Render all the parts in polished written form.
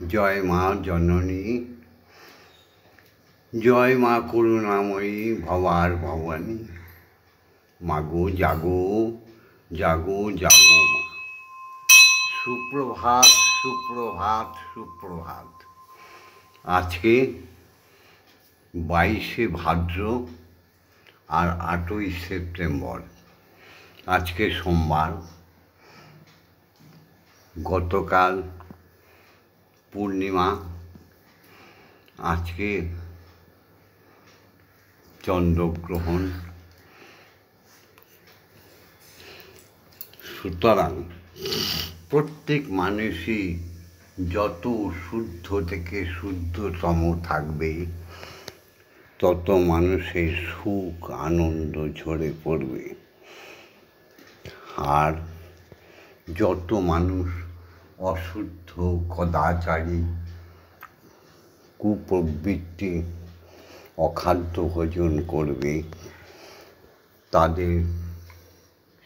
জয় মা জননী, জয় মা করুণাময়ী ভবার ভবানী। মাগো জাগো, জাগো জাগো মা। সুপ্রভাত, সুপ্রভাত, সুপ্রভাত। আজকে 22শে ভাদ্র আর 8ই সেপ্টেম্বর। আজকে সোমবার। গতকাল পূর্ণিমা, আজকে চন্দ্রগ্রহণ। সুতরাং প্রত্যেক মানুষই যত শুদ্ধ থেকে শুদ্ধতম থাকবে, তত মানুষের সুখ আনন্দ ঝরে পড়বে। আর যত মানুষ অশুদ্ধ, কদাচারী, কুপ্রবৃত্তি, অখাদ্য ভোজন করবে, তাদের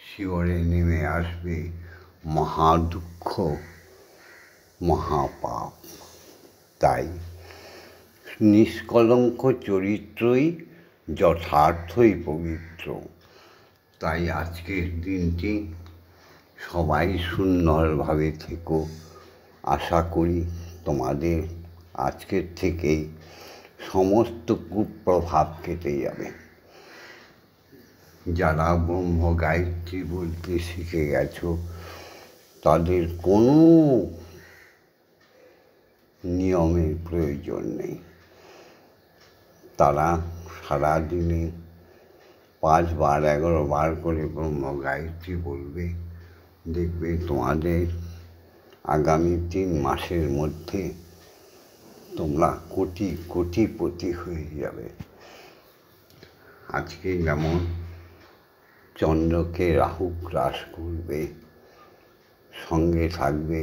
শিয়রে নেমে আসবে মহা দুঃখ, মহাপাপ। তাই নিষ্কলঙ্ক চরিত্রই যথার্থই পবিত্র। তাই আজকের দিনটি সবাই সুন্দরভাবে থেকো। আশা করি তোমাদের আজকের থেকেই সমস্ত কুপ্রভাব কেটে যাবে। যারা ব্রহ্ম গায়ত্রী বলতে শিখে গেছো, তাদের কোনো নিয়মের প্রয়োজন নেই। তারা সারাদিনে 5 বার 11 বার করে ব্রহ্ম গায়ত্রী বলবে। দেখবে তোমাদের আগামী 3 মাসের মধ্যে তোমরা কোটিপতি হয়ে যাবে। আজকে যেমন চন্দ্রকে রাহু গ্রাস করবে, সঙ্গে থাকবে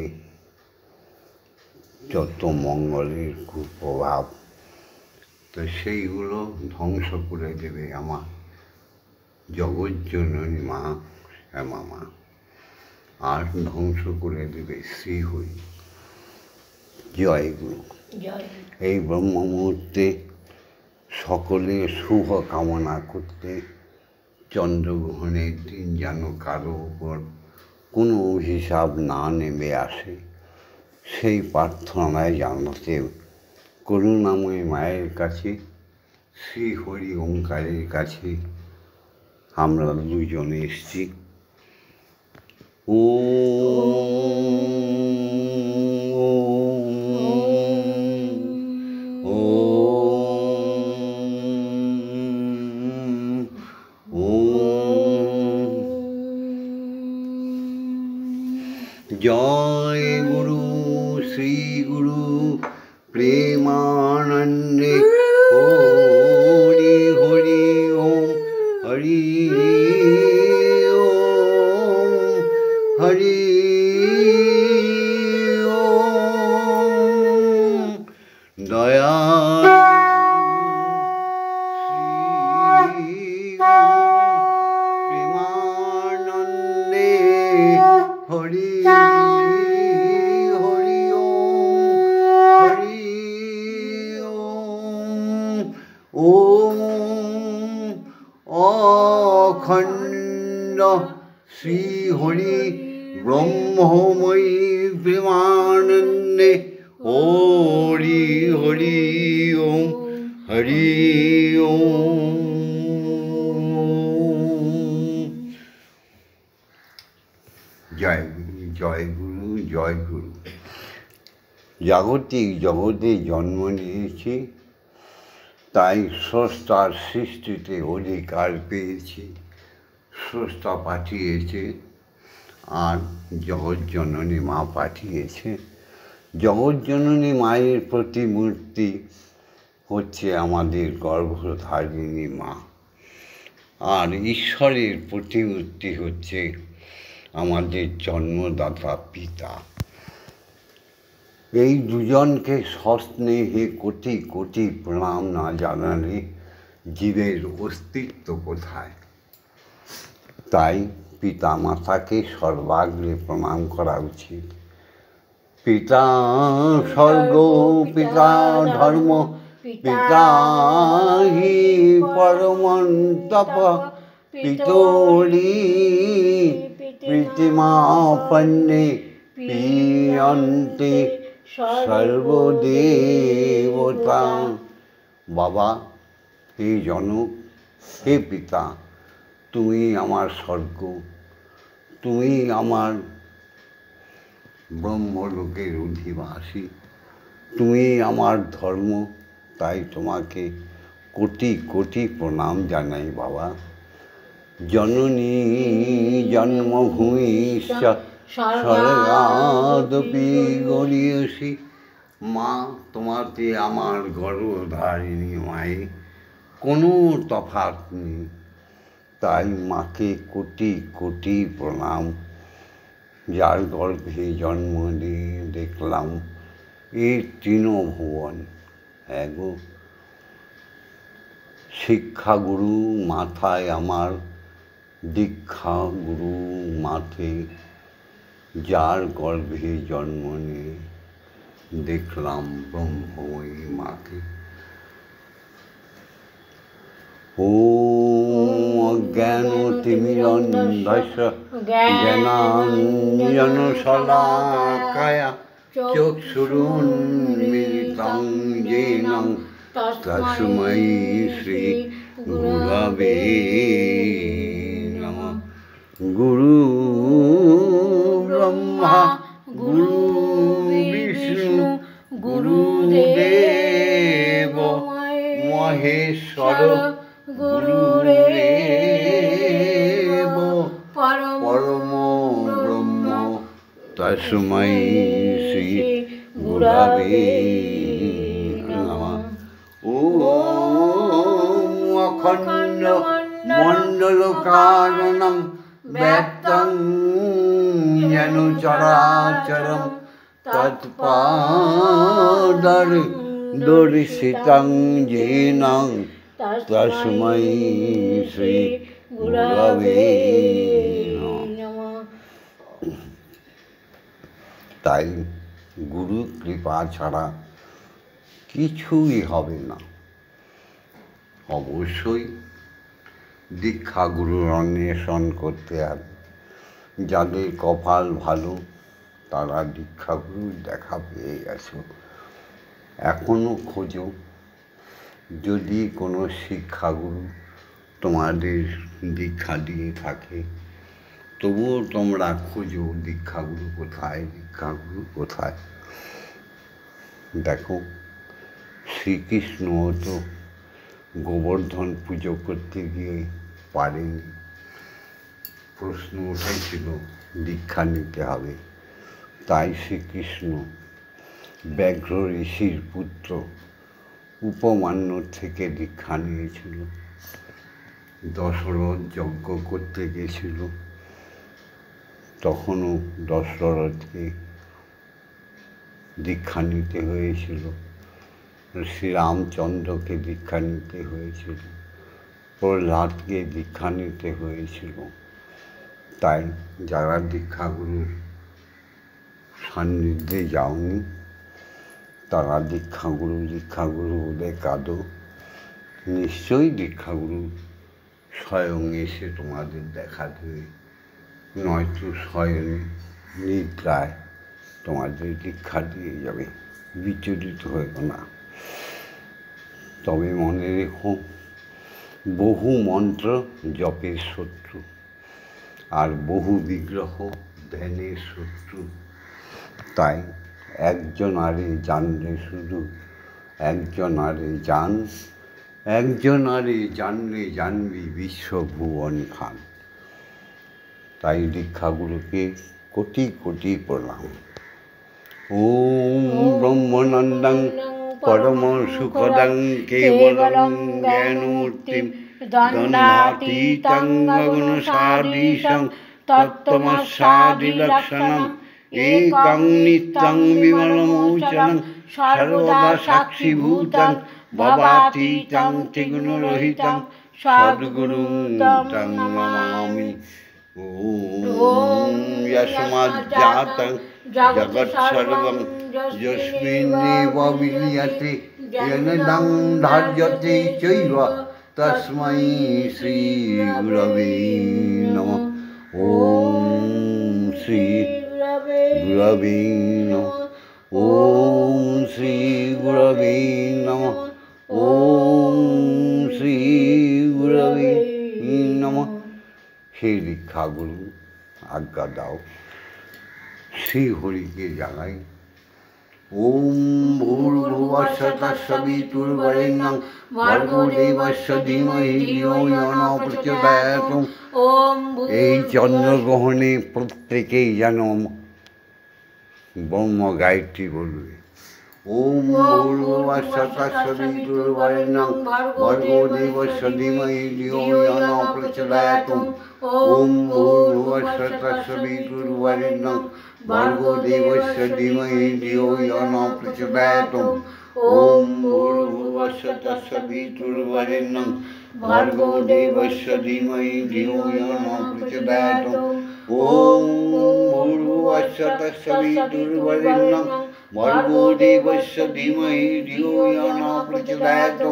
যত মঙ্গলের কুপ্রভাব, তো সেইগুলো ধ্বংস করে দেবে আমার জগজ্জননী মা শ্যামা মা, আর ধ্বংস করে দেবে শ্রীহরি। জয় গুরু। এই ব্রহ্ম মুহূর্তে সকলের শুভ কামনা করতে, চন্দ্রগ্রহণের দিন যেন কারো উপর কোনো অভিশাপ না নেমে আসে, সেই প্রার্থনায় জানাতে করুণাময়ী মায়ের কাছে, শ্রীহরি ওঙ্কারের কাছে আমরা দুজনে এসেছি। জয় গুরু, শ্রী গুরু প্রেমানন্দে। হরি হরি ওম, হরি ওম, হরি ওম। দয়া প্রেমানন্দে। হরি হরি ওম, হরি ওম। ওম অখণ্ড শ্রীহরি ব্রহ্মময়ী প্রেমানন্দে। হরি হরি ওম, হরি ওম। জয় গুরু, জয় গুরু, জয় গুরু। জাগতিক জগতে জন্ম নিয়েছি, তাই স্রষ্টার সৃষ্টিতে অধিকার পেয়েছি। স্রষ্টা পাঠিয়েছে, আর জগজ্জননী মা পাঠিয়েছে। জগজ্জননী মায়ের প্রতিমূর্তি হচ্ছে আমাদের গর্ভধারিণী মা, আর ঈশ্বরের প্রতিমূর্তি হচ্ছে আমাদের জন্মদাতা পিতা। এই দুজনকে সস্নেহে কোটি কোটি প্রণাম না জানালে জীবের অস্তিত্ব কোথায়। তাই পিতা মাতাকে সর্বাগ্রে প্রণাম করা উচিত। পিতা স্বর্গ পিতা ধর্ম পিতা হি পরমং তপ পিতরি প্রীতিমাপন্নে পিয়ন্তে সর্বদেবতা। বাবা, হে জনক, হে পিতা, তুমি আমার স্বর্গ, তুমি আমার ব্রহ্মলোকের অধিবাসী, তুমি আমার ধর্ম, তাই তোমাকে কোটি কোটি প্রণাম জানাই বাবা। জননী জন্মভূমি স্বর্গাদপি গরীয়সী। মা, তোমাতে আমার গর্ভধারিণী মায়ে কোনো তফাৎ নেই, তাই মাকে কোটি কোটি প্রণাম। যার গর্ভে জন্ম নিয়ে দেখলাম এই তৃণভুবন। গো, শিক্ষাগুরু মাথায় আমার, দীক্ষা গুরু মাথে, যার গর্ভে জন্ম নিয়ে দেখলাম ব্রহ্মময়ী মাকে। ওম অজ্ঞানতিমিরন্ধস্য জ্ঞানাঞ্জনশলাকায়া চক্ষুরুন্মিলিतं येन তস্मै শ্রী গুরবে নমঃ। গুরু ব্রহ্মা গুরু বিষ্ণু গুরুদেব মহেশ্বর গুরুরেব পরম ব্রহ্ম তস্मै শ্রী গুরবে নমঃ। ওম অখণ্ড মণ্ডলকারণং ব্যক্তং যেন চরাচরম তৎপাদর্শিতং येन তস্मै শ্রী গুরবে নমঃ। তাই গুরু কৃপা ছাড়া কিছুই হবে না। অবশ্যই দীক্ষাগুরুর অন্বেষণ করতে হবে। যাদের কপাল ভালো তারা দীক্ষাগুরুর দেখা পেয়ে গেছো, এখনও খোঁজো। যদি কোনো শিক্ষাগুরু তোমাদের দীক্ষা দিয়ে থাকে, তবুও তোমরা খোঁজো দীক্ষাগুরু কোথায়, দীক্ষাগুরু কোথায়। দেখো, শ্রীকৃষ্ণ তো গোবর্ধন পুজো করতে গিয়ে পারেনি। প্রশ্ন উঠেছিল দীক্ষা নিতে হবে, তাই শ্রীকৃষ্ণ ব্যাঘ্র ঋষির পুত্র উপমান্যর থেকে দীক্ষা নিয়েছিল। দশরথ যজ্ঞ করতে গেছিল, তখনও দশরথকে দীক্ষা নিতে হয়েছিল, শ্রীরামচন্দ্রকে দীক্ষা নিতে হয়েছিল, প্রহ্লাদকে দীক্ষা নিতে হয়েছিল। তাই যারা দীক্ষাগুরুর সান্নিধ্যে যাওনি তারা দীক্ষাগুরু বলে কাঁদো। নিশ্চয়ই দীক্ষাগুরু স্বয়ং এসে তোমাদের দেখা দেবে, নয়তো স্বয়ং নিদ্রায় তোমাদের দীক্ষা দিয়ে যাবে। বিচলিত হয়েও না। তবে মনে রেখো, বহু মন্ত্র জপের শত্রু, আর বহু বিগ্রহ ধ্যানের শত্রু। তাই একজন আরে জানলে, শুধু একজন আরে জান, একজন আরে জানলে জানবি বিশ্বভুবন খান। তাই দীক্ষাগুরুকে কোটি কোটি প্রণাম। ওম ব্রহ্মানন্দং পরম সুখদং কেবলং জ্ঞানমূর্তিম দ্বন্দ্বাতীতং গগনসাদৃশং তত্ত্বমস্যাদিলক্ষণম একং নিত্যং বিমলমোচনং সর্বদা সাক্ষীভূতং ভবাতীতং ত্রিগুণরহিতং সদ্গুরুং তং নমামি। ওম যস্মাজ্জাতং জগৎসর্বং যস্মিন্নেব বিলীয়তে येन दं ধার্যতে চৈব তস্मै শ্রী গুরবে নমঃ। ওম শ্রী গুরবে নমঃ। ওম শ্রী গুরবে নমঃ। ওম শ্রী গুরবে নমঃ। হে দীক্ষা গুরু, আজ্ঞা দাও, শ্রী হরিকে জানাই। ওম ভূর্ভুবস্সুঃ তৎসবিতুর্বরেণ্যং ভর্গো দেবস্য ধীমহি ধিয়ো ইয়ো ন প্রচোদয়াৎ। এই চন্দ্রগ্রহণে প্রত্যেকেই যেন ব্রহ্ম গায়ত্রী বলবে। ওম ভূর্ভুবস্সুঃ তৎসবিতুর্বরেণ্যং ভর্গো দেবস্য ধীমহি ধিয়ো ইয়ো ন প্রচোদয়াৎ। ওম ভূর্ভুবস্সুঃ তৎসবিতুর্বরেণ্যং ভর্গো দেবস্য ধীমহি ধিয়ো ইয়ো ন প্রচোদয়াৎ। ওম ভূর্ভুবস্সুঃ তৎসবিতুর্বরেণ্যং ভর্গো দেবস্য ধীমহি ধিয়ো ইয়ো ন প্রচোদয়াৎ। ওম ভূর্ভুবস্সুঃ তৎসবিতুর্বরেণ্যং ভর্গো দেবস্য ধীমহি ধিয়ো ইয়ো ন প্রচোদয়াৎ।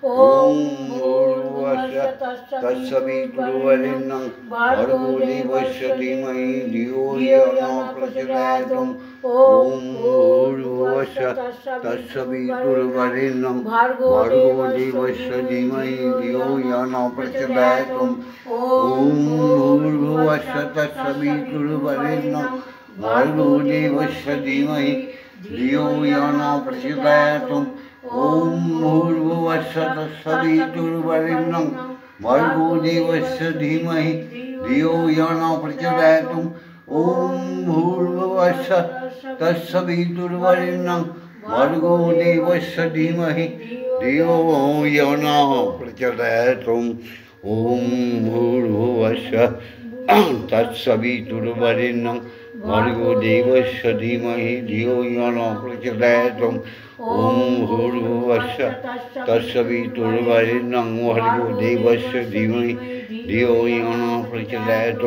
ওম ভূর্ভুবস্সুঃ তৎসবিতুর্বরেণ্যং ভর্গো দেবস্য ধীমহি ধিয়ো ইয়ো ন প্রচোদয়াৎ। ওম ভূর্ভুবস্সুঃ তৎসবিতুর্বরেণ্যং ভর্গো দেবস্য ধীমহি ধিয়ো ইয়ো ন প্রচোদয়াৎ। ওম ভূর্ভুবস্সুঃ তৎসবিতুর্বরেণ্যং ভর্গো দেবস্য ধীমহি ধিয়ো ইয়ো ন প্রচোদয়াৎ। ওম ভূর্ভুবস্সুঃ তৎসবিতুর্বরেণ্যং ভর্গো দেবস্য ধীমহি ধিয়ো ইয়ো ন প্রচোদয়াৎ। ওম ভূর্ভুবস্সুঃ তৎসবিতুর্বরেণ্যং ভর্গো দেবস্য ধীমহি ধিয়ো ইয়ো ন প্রচোদয়াৎ। ওম ভূর্ভুবস্সুঃ তৎসবিতুর্বরেণ্যং ভর্গো দেবস্য ধীমহি ধিয়ো ইয়ো ন প্রচোদয়াৎ। ওম ভূর্ভুবস্সুঃ তৎসবিতুর্বরেণ্যং ভর্গো দেবস্য ধীমহি ধিয়ো ইয়ো ন প্রচোদয়াৎ।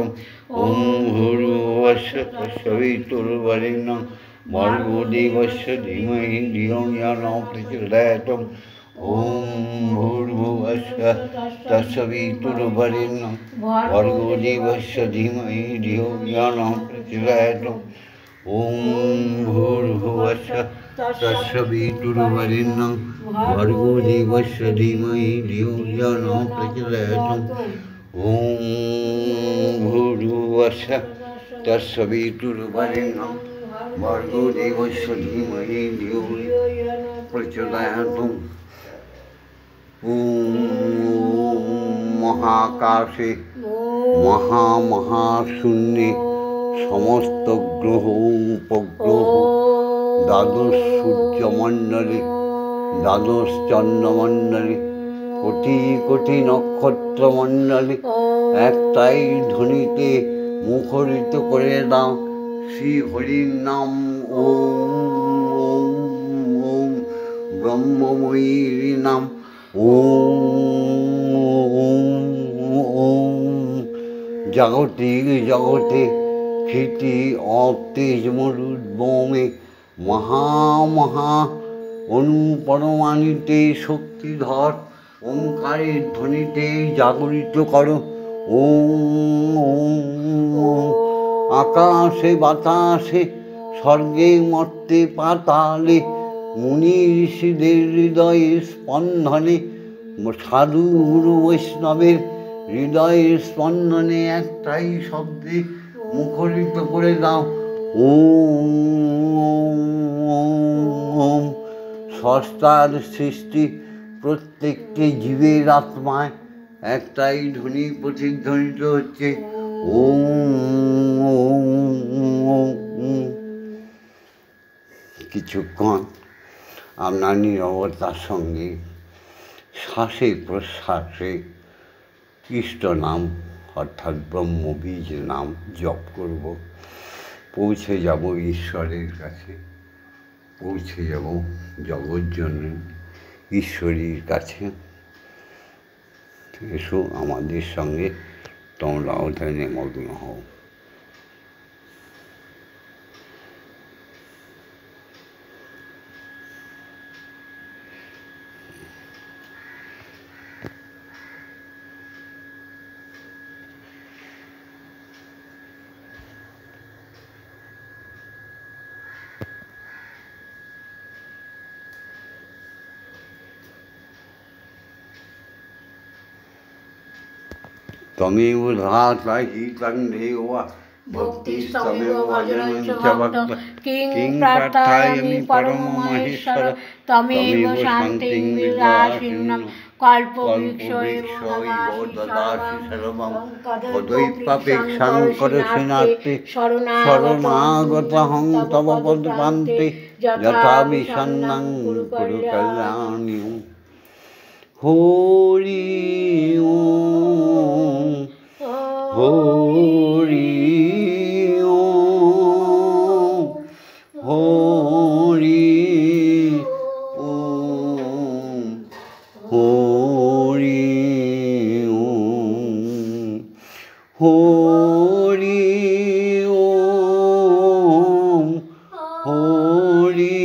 ওম ভূর্ভুবস্সুঃ তৎসবিতুর্বরেণ্যং ভর্গো দেবস্য ধীমহি ধিয়ো ইয়ো ন প্রচোদয়াৎ। ওম ভূর্ভুবস্সুঃ তৎসবিতুর্বরেণ্যং ভর্গো দেবস্য ধীমহি ধিয়ো ইয়ো ন প্রচোদয়াৎ। ওম ভূর্ভুবস্সুঃ তৎসবিতুর্বরেণ্যং ভর্গো দেবস্য ধীমহি ধিয়ো ইয়ো ন প্রচোদয়াৎ। ওম ভূর্ভুবস্সুঃ তৎসবিতুর্বরেণ্যং ভর্গো দেবস্য ধীমহি ধিয়ো ইয়ো ন প্রচোদয়াৎ। ওম মহাকাশে মহাশূন্যে সমস্ত গ্রহ উপগ্রহ, দ্বাদশ সূর্যমণ্ডলে, দ্বাদশ চন্দ্রমণ্ডলে, কোটি কোটি নক্ষত্রমণ্ডলে একটাই ধ্বনিতে মুখরিত করে দাও শ্রী হরির নাম। ওম ওম ওম ব্রহ্মময়ীর নাম। ওম ওম ওম জগতে জগতে ক্ষিতি অতেজ মরুদ্ভূমে মহা অনুপরমাণিতে শক্তিধর ওঙ্কারের ধ্বনিতে জাগরিত করো। ওম ওম ওম আকাশে বাতাসে স্বর্গে মর্তে পাতালে মুনি ঋষিদের হৃদয়ে স্পন্দনে সাধু গুরু বৈষ্ণবের হৃদয়ের স্পন্দনে একটাই শব্দে মুখরিত করে দাও। ওম ওম স্রষ্টার সৃষ্টি প্রত্যেকটি জীবের আত্মায় একটাই ধ্বনি প্রতিধ্বনিত হচ্ছে। ওম কিছুক্ষণ আপনার নীরবতার সঙ্গে শ্বাসে প্রশ্বাসে কৃষ্ণ নাম অর্থাৎ ব্রহ্মবীজ নাম জপ করব। পৌঁছে যাব ঈশ্বরের কাছে, পৌঁছে যাব জগৎজননী ঈশ্বরীর কাছে। এসো আমাদের সঙ্গে তোমরাও ধ্যানে মগ্ন হও। তমেব ধাতা হিতং দেবা ভক্তিস্তমেব ভজনঞ্চ ভক্ত কিং প্রার্থয়ামি পরমমহেশ্বর তমেব শান্তিং বিলাসিন্যং কল্পবৃক্ষৈব দদাসি সর্বং তদৈপাপেক্ষাং করুণাতে শরণাগতহং তব পদপান্তে যথা বিসন্নং কুরু কল্যাণী হরি ওম হরি ওম হরি ওম হরি ওম হরি ওম হরি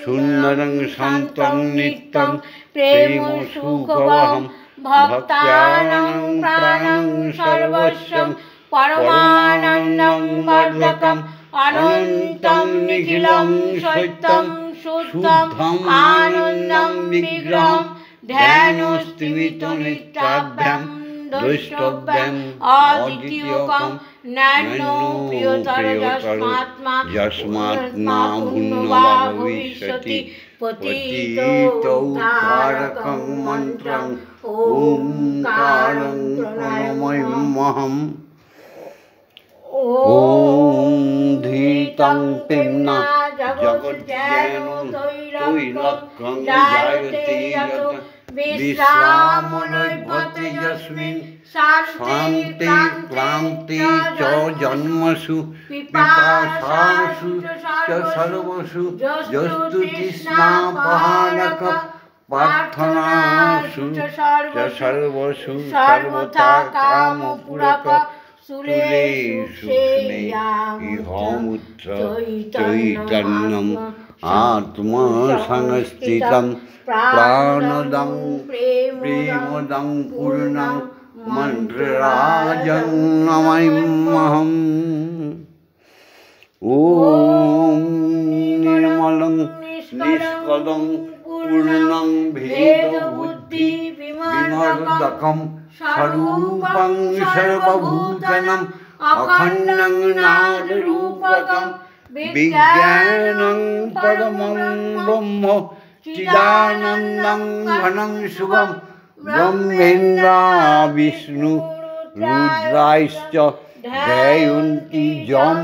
সুন্দরং শান্তং নিত্যং প্রেম সুখবহং ভক্তানাং প্রাণং সর্বস্বং পরমানন্দং বর্ধকং অনন্তং নিখিলং সত্যং শুদ্ধং আনন্দং বিগ্রহং ধ্যানস্তিমিত নিত্যাভ্যাং দ্রষ্টব্যাং অদ্বিতীয়কং নান্য প্রিয়তর যস্মাত্মা ভূন্নবা ভবিষ্যতি পতিতোদ্ধারকং মন্ত্রং ওঙ্কারং প্রণমাম্যহম ওম ধীতং পিম্না জগজ্ঞান তৈলক্ষ্যং জায়তে যত বিশ্রামনৈভতে যস্মিন শান্তি ক্লান্তি চ জন্মসু পিপাসাসু চ সর্বসু যস্তু তৃষ্ণাপহারক প্রার্থনাসু চ সর্বসু সর্বথা কামপূরক স্থূলেষু ইহমুত্র চৈতন্যম আত্মসংস্থিতম প্রাণদং প্রেমদং পূর্ণং মন্ত্ররাজং নমাম্যহম ওম নির্মলং নিষ্কলং পূর্ণং ভেদবুদ্ধি বিমর্দকং স্বরূপং সর্বভূতানাং অখণ্ডং নাদরূপকং বিজ্ঞানং পরমং ব্রহ্ম চিদানন্দং ঘনং শুভম ব্রহ্মেন্দ্রা বিষ্ণু রুদ্রাশ্চ ধ্যায়ন্তি যম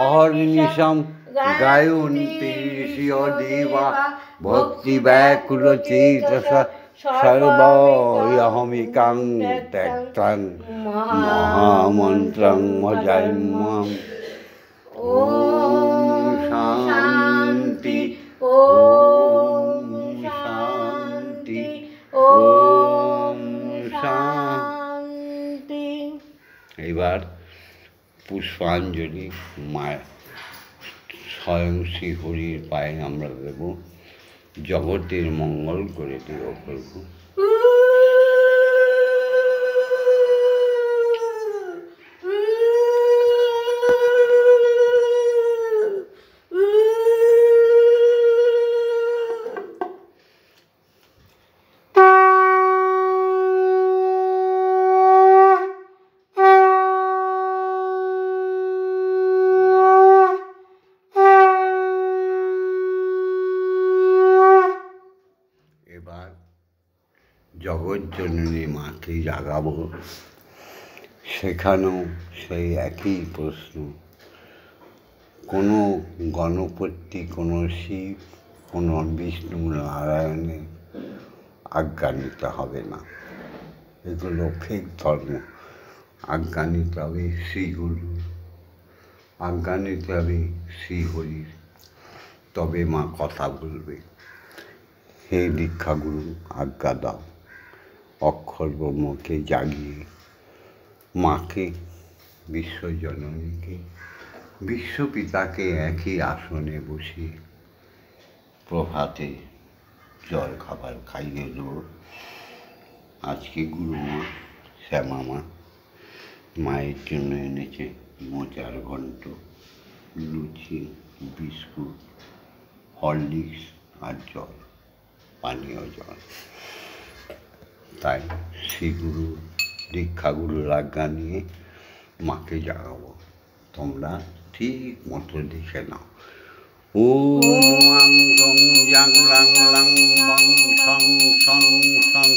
অহর্নিশম গায়ন্তি ঋষিয় দেবা ভক্তি ব্যাকুলচেতস সর্বহমিকাং ত্যক্তং মহামন্ত্রং মজাম্যম ওম শান্তি ওম শান্তি ওম শান্তি। এবার পুষ্পাঞ্জলি মায়ের স্বয়ং শ্রী হরির পায়ে আমরা দেব। জগতের মঙ্গল করে দিও প্রভু। এবার জগৎজননী মাকে জাগাবো, সেখানেও সেই একই প্রশ্ন। কোনো গণপতি, কোনো শিব, কোনো বিষ্ণু নারায়ণের আজ্ঞা নিতে হবে না। এগুলো ফেক ধর্ম। আজ্ঞা নিতে হবে শ্রীগুরু, আজ্ঞা নিতে হবে শ্রীহরির, তবে মা কথা বলবে। হে দীক্ষাগুরু, আজ্ঞা দাও। অক্ষর ব্রহ্মকে জাগিয়ে, মাকে, বিশ্বজননীকে, বিশ্বপিতাকে একই আসনে বসিয়ে প্রভাতে জল খাবার খাইয়ে দেবো। আজকে গুরুমা, শ্যামা মা মায়ের জন্য এনেছে মোচার ঘন্ট, লুচি, বিস্কুট, হরলিক্স আর জল, পানীয় জল। তাই শ্রীগুরু, দীক্ষাগুরুর আজ্ঞা নিয়ে মাকে জাগাবো। তোমরা ঠিক মতো দেখে নাও। ওম রং ইয়াং রাং লাং মং সং সং সং।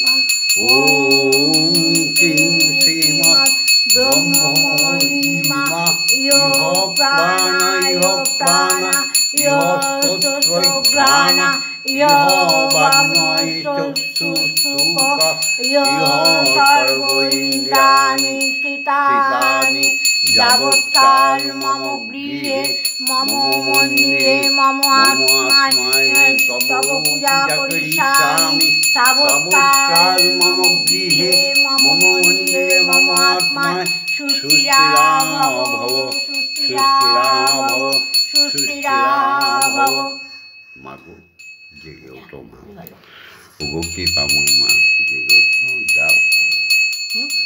ওম কিং শ্রীমৎ ব্রহ্মময়ী মা ইহ প্রাণা ইহ প্রাণা ইহ স্তোত্র প্রাণা ইহ বাগ্ময় চক্ষুঃ ইহ সর্ব ইন্দ্রিয়াণি স্থিতানি যাবৎকাল মম গৃহে মম মন্দিরে মম আত্মায় তব পূজা করিষ্যামি। যাবৎকাল মম গৃহে মম মন্দিরে মম আত্মায় সুস্থিরা ভব, সুস্থিরা ভব, সুস্থিরা ভব। মাগো জেগে ওঠো মা, ওগো কৃপাময়ী মা, জেগে ওঠো, যাও।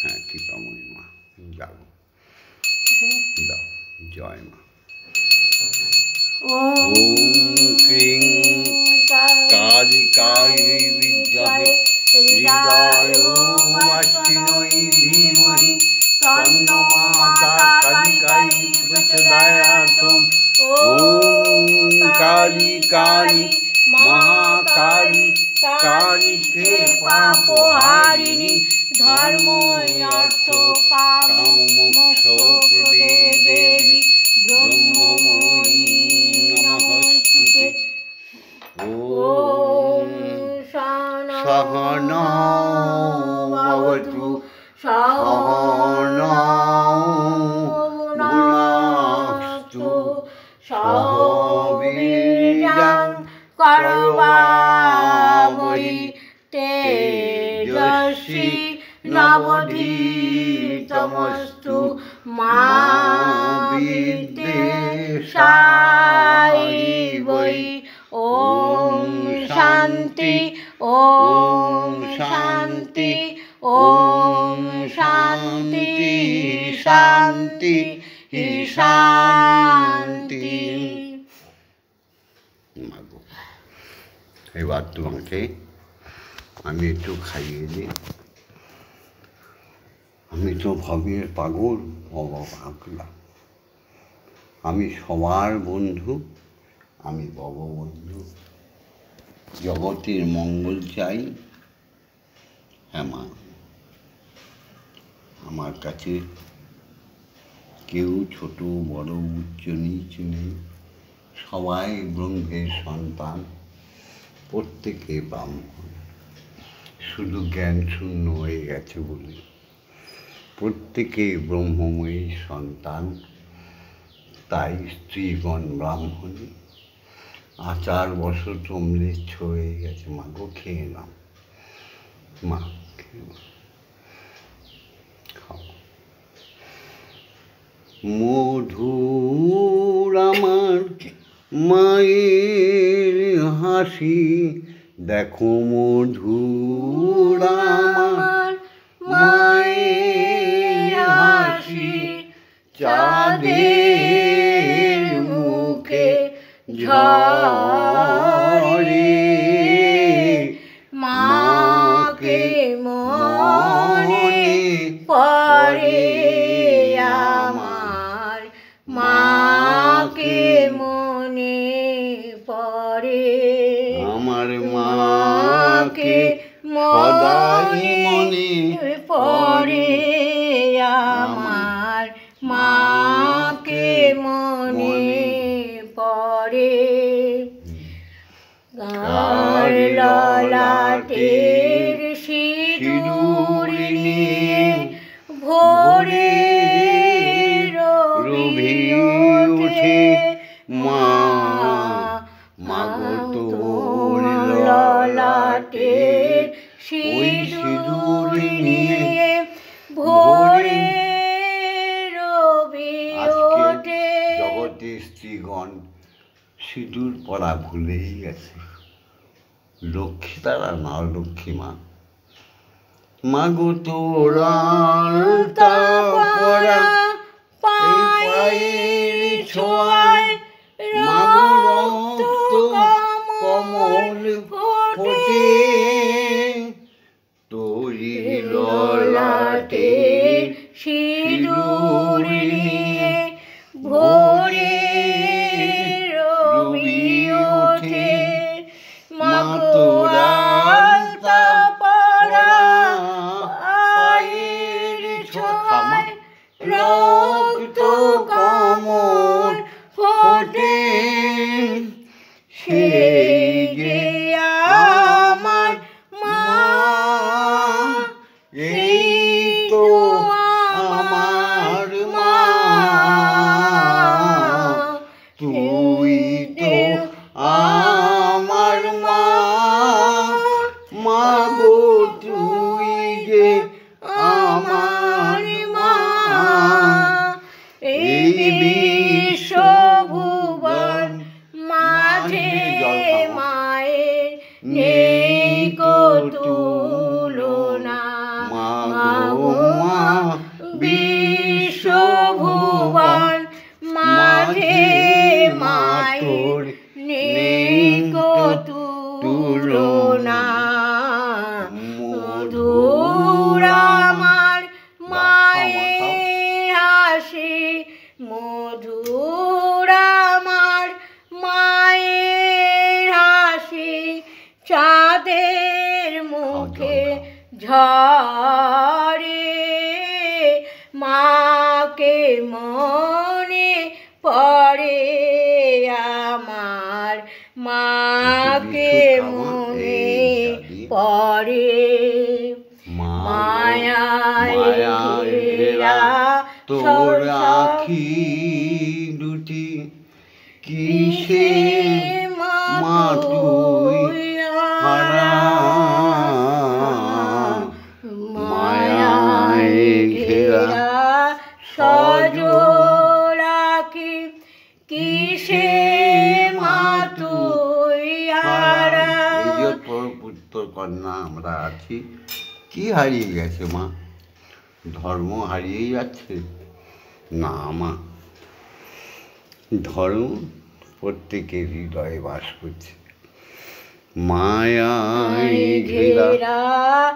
হ্যাঁ, কৃপাময়ী মা, যাও, দাও, জয় মা। ওম ক্রিং কালিকাयै বিদ্মহে হৃদয়োমাশ্বিনী ধীমহি তন্নো মাতা কালিকাই প্রচোদয়াৎ। ওম কালী কালী মহাকালী কালীকে পাপহারিণী ধর্ম অর্থ কাম মোক্ষ প্রদে দেবী ব্রহ্মময়ী নমস্তুতে। ওম সহনাও ভবতু সহনাও ভুনাস্তু সহ বীর্যং করবাবহৈ তেজস্বী নবধীতমস্তু মা বিদ্বেষায়। ওম শান্তি, ওম শান্তি, ওম শান্তি, শান্তি, শান্তি। মাগো, এবার তোমাকে আমি একটু খাইয়ে দিই। আমি তো ভবের পাগল, ভবপাগলা। আমি সবার বন্ধু, আমি ভববন্ধু। জগতের মঙ্গল চাই। হ্যাঁ মা, আমার কাছে কেউ ছোট বড় উচ্চ নীচ নেই। সবাই ব্রহ্মের সন্তান, প্রত্যেকে ব্রাহ্মণ। শুধু জ্ঞান শূন্য হয়ে গেছে বলে। প্রত্যেকে ব্রহ্মময়ী সন্তান, তাই স্ত্রীগণ ব্রাহ্মণী। আচার বশত ম্লেচ্ছ হয়ে গেছে। মাগো, খেয়ে নাও মা, খেয়ে নাও, খাও। মধুর আমার মায়ের হাসি, দেখো মধুর আমার মায়ের হাসি। চাঁদের মুখে ঝরে, মাকে মনে পড়ে আমার, মাকে মনে পড়ে আমার মা। মাকে সদাই মনে পড়ে আমার মাকে মনে পড়ে গার ললাটের সিঁদুর নিয়ে ভোরে রবি ওঠে মা মাগো তোর ললাটের সিঁদুর নিয়ে ভোরে রবি ওঠে। জগতের স্ত্রীগণ সিঁদুর পরা ভুলেই গেছে, লক্ষ্মী তারা না লক্ষ্মী মা। মাগো তোর আলতা পরা পায়ের ছোঁয়ায় মাগো রক্ত কমল ফোটে, তোরি ললাটের সিঁদুর নিয়ে ভোরে রবি ওঠে মা তোর আলতা পরা পায়ের ছোঁয়ায় রক্ত কমল ফোটে। সেই যে আমার মা, এই তো আমার মা, তুই তো আমার মা। মাগো তুই যে আমার মা, এই বিশ্বভুবন মাঝে মায়ের নেই কো তুলনা। মাগো মা বিশ্বভুবন মাঝে মায়ের নেই কো তুলনা। মধুর আমার মায়ের হাসি, মধুর আমার মায়ের হাসি, চাঁদের মুখে ঝরে মাকে মনে পড়ে আমার মাকে মনে পড়ে। মায়ায় ঘেরা তোর আখি দুটি কিসে মা তুই হারা, মায়ায় ঘেরা সজল আখি কিসে মা তুই হারা। এই যে তোর পুত্র কন্যা আমরা আছি, কি হারিয়ে গেছে মা? ধর্ম হারিয়ে যাচ্ছে না মা, ধর্ম প্রত্যেকের হৃদয়ে বাস করছে। মায়ায় ঘেরা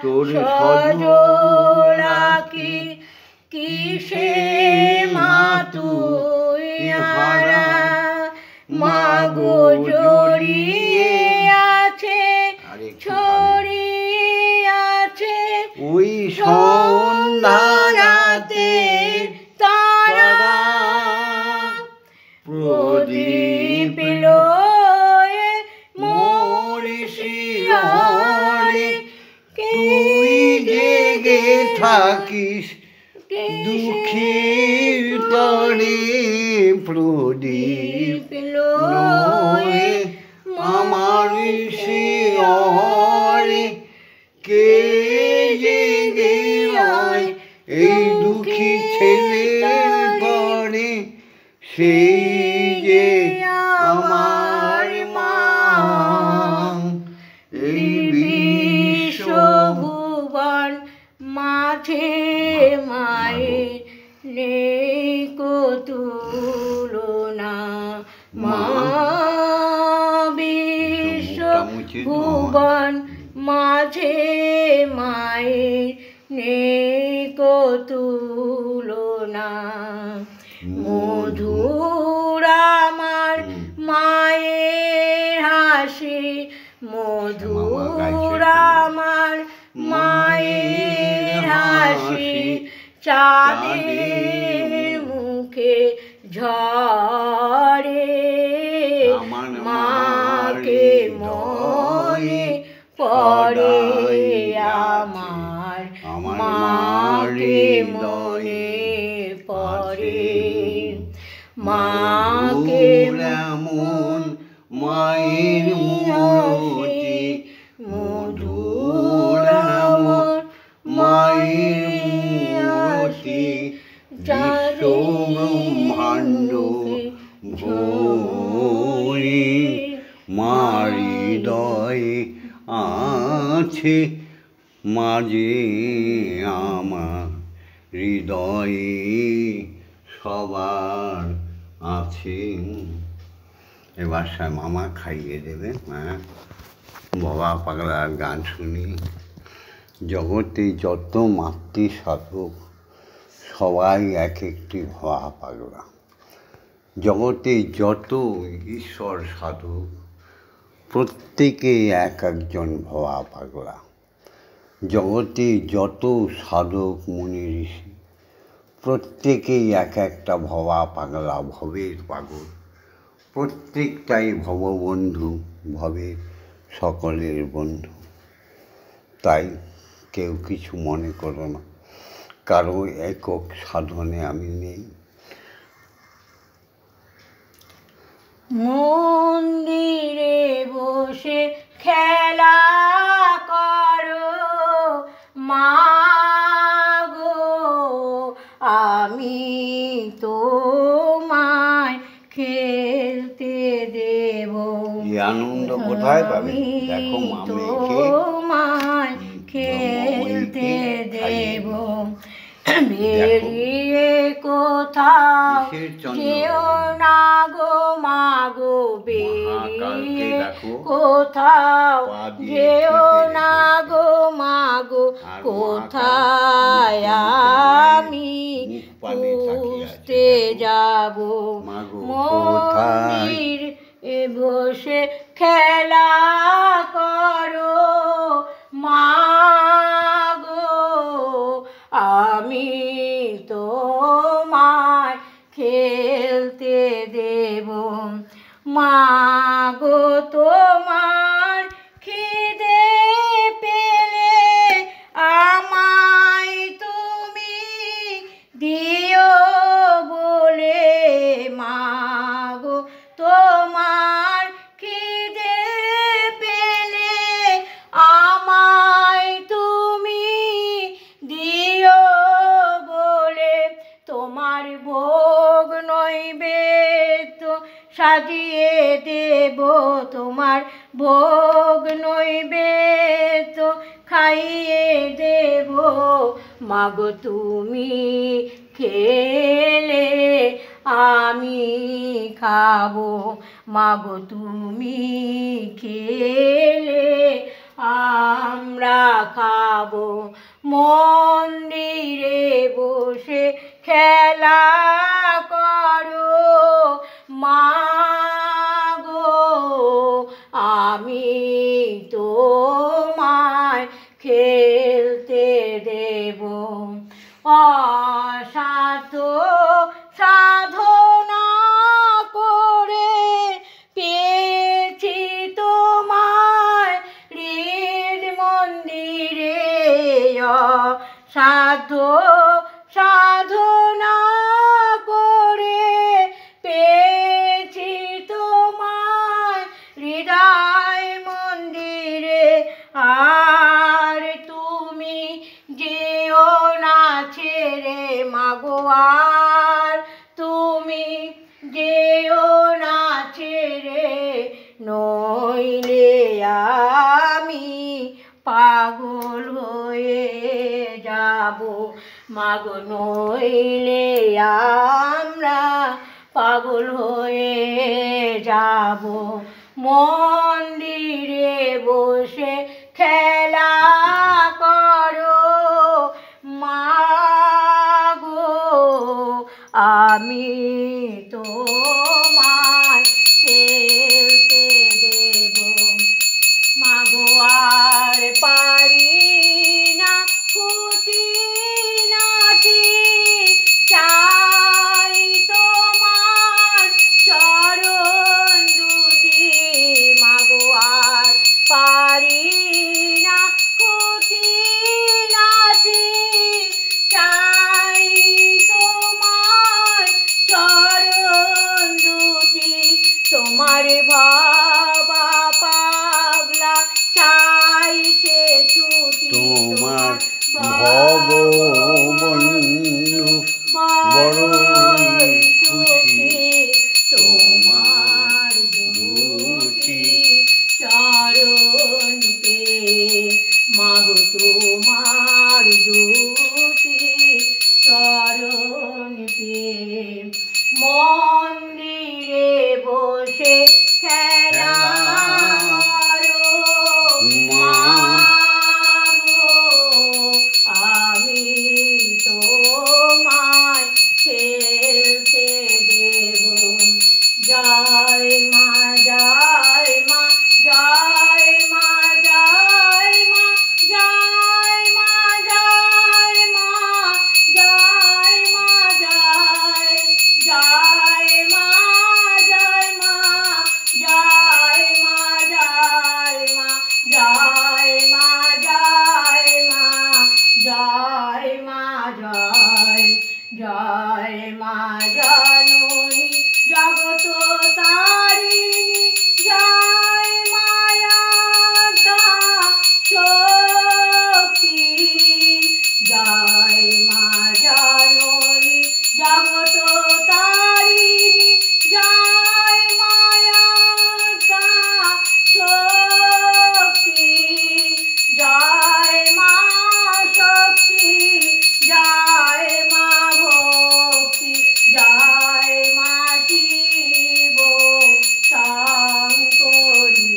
তোর সজল আখি কিসে মা তুই হারা। মাগো জড়িয়ে আছে ছড়িয়ে আছে ওই সন্ধ্যা রাতে তারা, প্রদীপ লয়ে মোর শিয়রে তুই জেগে থাকিস দুঃখীর তরে, প্রদীপ লয়ে আমার শিয়রে কে জেগে রয় এই দুঃখী ছেলের তরে, সেই যে আমার মা। এই বিশ্বভুবন মাঝে মায়ের নেই কো তুলনা। মা বিশ্বভুবন মাঝে মায়ের নেই কো তুলনা। মধুর আমার মায়ের হাসি, মধুর চাঁদের মুখে ঝরে আমার মাকে মনে পড়ে আমার মাকে মনে পড়ে মাকে এমন মায়ের মূরতি মধুর এমন মায়ের মূরতি বিশ্ব ব্রহ্মাণ্ড ভরে মার হৃদয়ে আছে মাঝে আমার হৃদয়ে সবার আছে। এবার মামা খাইয়ে দেবে। হ্যাঁ, বাবা পাগলার গান শুনি। জগতে যত মাতৃ সাধক সবাই এক একটি ভবা পাগলা। জগতে যত ঈশ্বর সাধক প্রত্যেকে এক একজন ভবা পাগলা। জগতে যত সাধক মুনি ঋষি প্রত্যেকেই এক একটা ভবা পাগলা, ভবের পাগল। প্রত্যেকটাই ভববন্ধু, ভবের সকলের বন্ধু। তাই কেউ কিছু মনে করো না, কারো একক সাধনে আমি নেই। মন্দিরে বসে খেলা করো মাগো, আমি তোমায় খেলতে দেব। এই আনন্দ কোথায় পাবে? দেখো মামেকে তোমায় খেলতে দেব। বেরিয়ে কোথাও যেও না গো মাগো, বেরিয়ে কোথাও যেও না গো মাগো, কোথায় আমি খুঁজতে যাব। মন্দির বসে খেলা করো মাগো, আমি তোমায় খেলতে দেব। মাগো তোমার খিদে পেলে আমায় তুমি দিও বলে, মাগো তোমার খিদে পেলে আমায় তুমি দিও বলে, তোমার ভোগ নৈবেদ্য সাজিয়ে দেব, তোমার ভোগ নৈবেদ্য খাইয়ে দেব। মাগো তুমি খেলে আমি খাবো, মাগো তুমি খেলে আমরা খাবো। মন্দিরে বসে খেলা করো মাগো, আমি তোমায় খেলতে দেব। অসাধ্য সাধনা করে পেয়েছি তোমায় হৃদ মন্দিরে। অসাধ্য সাধনা করে পেয়েছি তোমায় হৃদয় মন্দিরে। আর তুমি যেও না ছেড়ে মাগো, আর তুমি যেও না ছেড়ে, নইলে আমি পাগল হয়ে যাব। মাগো নইলে আমরা পাগল হয়ে যাব। মন্দিরে বসে খেলা করো মাগো, আমি তোমায় খেলতে দেব। মাগো আর পারি না খুঁটি নাটি তোমার ভব বন্ধু বড়ই খুশি তোমার দুটি চরণ পে মাগো তোমার দুটি চরণ পে মন্দিরে বসে খেলা করো মাগো আমি তোমায় খেলতে দেব জয় মা জয় মা জয় মা জয় মা জয় মা জয় মা জয় মা জয় জয় মা জয় মা জয় মা জয় মা জয় মা জয় মা জয় মা জয় জয় মা জননী জগত তারিণী জয় মায়াদা শক্তি জয় মা জননী জগত তারিণী জয় মায়াদা শক্তি জয় মা শক্তি জয় মা ভক্তি জয় মা শিব শঙ্করী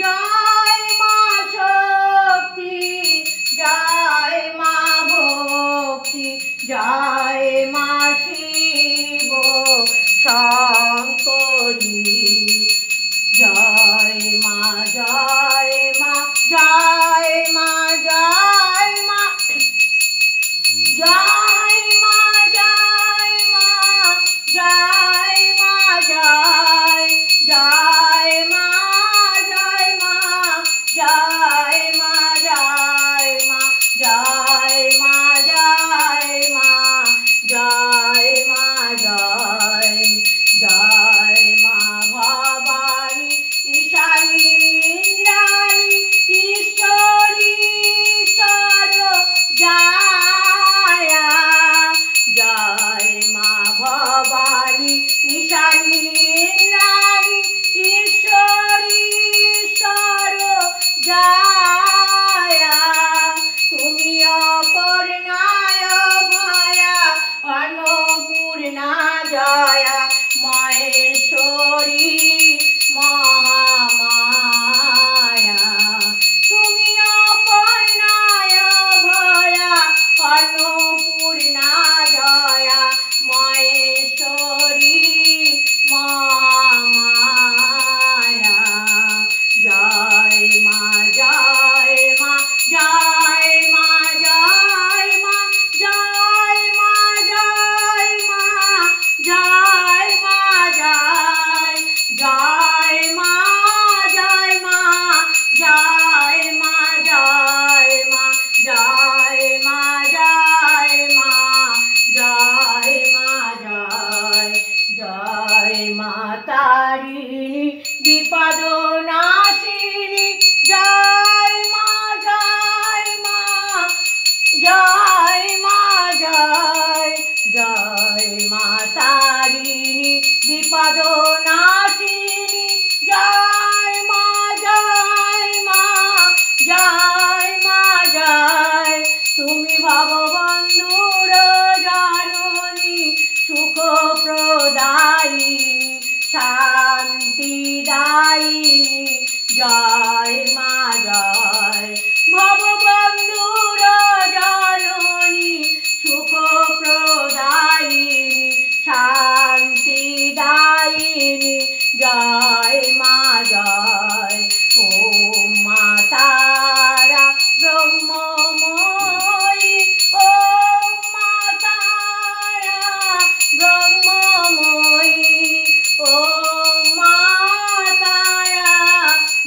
জয় মা শক্তি জয় মা ভক্তি জয় মা শিব শঙ্করী জয় মা জয় মা জয় মা জয় মা জয় মা জয় মা জয় মা জয় জয় মা জয় মা জয় মা জয় মা জয় মা জয় মা জয় মা জয় জয় মা ভবানী ঈশানী ইন্দ্রাণী ঈশ্বরী ঈশ্বর জয় জয় মা ভবানী ঈশানী ইন্দ্রাণী ঈশ্বরী ঈশ্বর জয় তুমি অপর্ণায় ভয়া অন্নপূর্ণা জয়া মহেশ্বরী মহামায়া তুমি অপর্ণায় ভয়া অন্নপূর্ণা জয়া মহেশ্বরী মহামায়া জয় মা জয় মা জয় মা জয় মা জয় মা জয় মা জয় মা জয় জয় মা জয় মা জয় মা জয় মা জয় মা জয় মা জয় মা জয় জয় মা তারিণী বিপদ নাশিনী জয় মা জয় মা জয় মা জয় জয় মা তারিণী বিপদ নাশিনী জয় মা জয় মা জয় মা জয় তুমি ভববন্ধুর জননী সুখ প্রদায়িনী শান্তিদায়িনী জয় মা জয় ভববন্ধুর জননী সুখ প্রদায়িনী শান্তিদায়িনী জয় মা জয় ওম মা তারা ব্রহ্মময়ী ওম মা তারা ব্রহ্মময়ী ওম মা তারা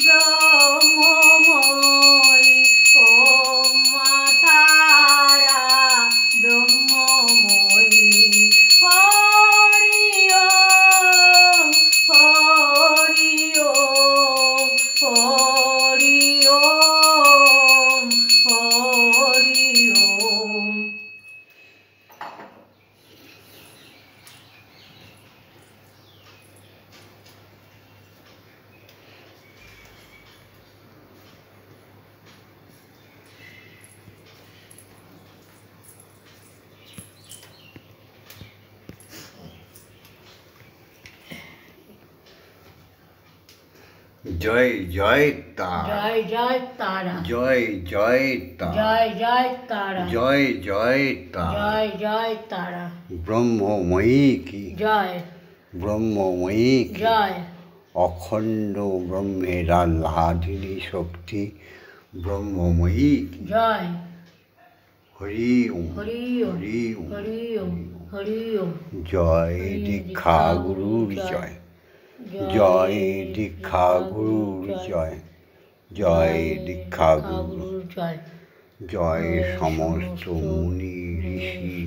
ব্রহ্মময়ী জয় জয় তারা, জয় জয় তারা, জয় জয় তারা, জয় জয় তারা, জয় জয় তারা, জয় জয় তারা, ব্রহ্মময়ী কি, জয় ব্রহ্মময়ী কি, জয় অখণ্ড ব্রহ্মের আহ্লাদিনী শক্তি ব্রহ্মময়ী কি। জয় হরি ওম, হরি ওম, হরি ওম, হরি ওম, হরি ওম। জয় দীক্ষা গুরুর জয়, জয় দীক্ষা গুরুর জয়, জয় দীক্ষা গুরুর জয়, জয় সমস্ত মুনি ঋষি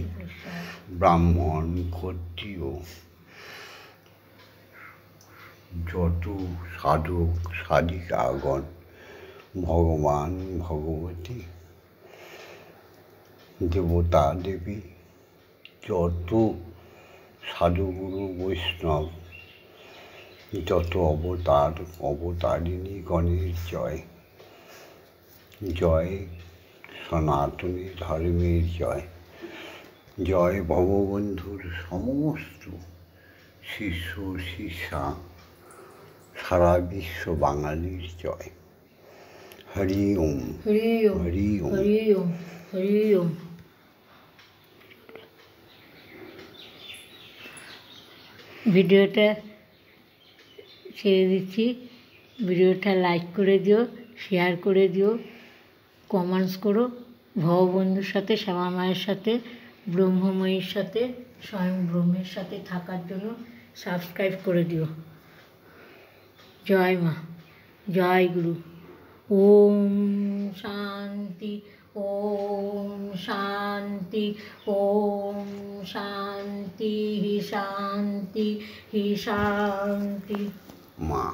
ব্রাহ্মণ ক্ষত্রিয় যত সাধক সাধিকাগণ, ভগবান ভগবতী দেবতা দেবী, যত সাধুগুরু বৈষ্ণব, যত অবতার অবতারিণী গণের জয়, জয় সনাতনী ধর্মের জয়, জয় ভববন্ধুর সমস্ত শিষ্য শিষ্যা, সারা বিশ্ব বাঙালির জয়। হরি ওম, হরি ওম, হরি ওম। হরি ওম, হরি ওম। ভিডিওটা ছেড়ে দিচ্ছি, ভিডিওটা লাইক করে দিও, শেয়ার করে দিও, কমেন্টস করো। ভববন্ধুর সাথে, শ্যামা মায়ের সাথে, ব্রহ্মময়ীর সাথে, স্বয়ং ব্রহ্মের সাথে থাকার জন্য সাবস্ক্রাইব করে দিও। জয় মা, জয় গুরু। ওম শান্তি, ওম শান্তি, ওম শান্তি, শান্তি, শান্তি। মা।